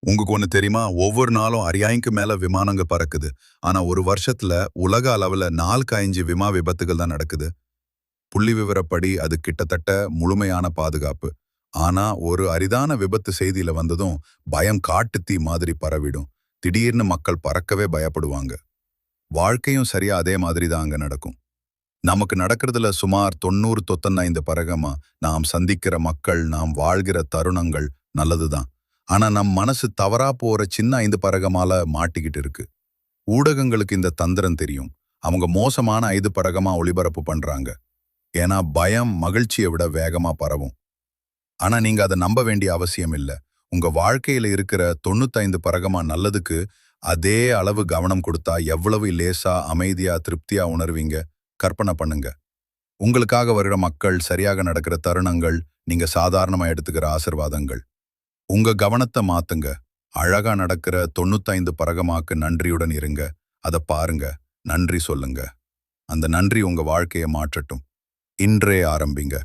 உங்களுக்கு ஒண்ணு தெரியுமா? ஒவ்வொரு நாளும் அரியாய்க்கு மேல விமானங்க பறக்குது. ஆனா ஒரு வருஷத்துல உலக அளவுல 4க்கு 5 விபத்துகள் தான் நடக்குது. புள்ளி விவரப்படி அது கிட்டத்தட்ட முழுமையான பாதுகாப்பு. ஆனா ஒரு அரிதான விபத்து செய்தியில வந்ததும் பயம் காட்டுத்தீ மாதிரி பரவிடும். திடீர்னு மக்கள் பறக்கவே பயப்படுவாங்க. வாழ்க்கையும் சரியா அதே மாதிரி தான் அங்க நடக்கும். நமக்கு நடக்கிறதுல சுமார் 90 95 பரகமா நாம் சந்திக்கிற மக்கள், நாம் வாழ்கிற தருணங்கள் நல்லதுதான். ஆனா நம் மனசு தவறா போற சின்ன 5 பரகமால மாட்டிக்கிட்டு இருக்கு. ஊடகங்களுக்கு இந்த தந்திரம் தெரியும். அவங்க மோசமான 5 பரகமா ஒளிபரப்பு பண்றாங்க. ஏன்னா பயம் மகிழ்ச்சியை விட வேகமா பரவும். ஆனா நீங்க அதை நம்ப வேண்டிய அவசியம் இல்ல. உங்க வாழ்க்கையில இருக்கிற 95 பரகமா நல்லதுக்கு அதே அளவு கவனம் கொடுத்தா எவ்வளவு லேசா, அமைதியா, திருப்தியா உணர்வீங்க. கற்பனை பண்ணுங்க. உங்களுக்காக வருகிற மக்கள், சரியாக நடக்கிற தருணங்கள், நீங்க சாதாரணமா எடுத்துக்கிற ஆசிர்வாதங்கள். உங்க கவனத்தை மாத்துங்க. அழகா நடக்கிற 95 பரகமாக்கு நன்றியுடன் இருங்க. அத பாருங்க. நன்றி சொல்லுங்க. அந்த நன்றி உங்க வாழ்க்கையை மாற்றட்டும். இன்றே ஆரம்பிங்க.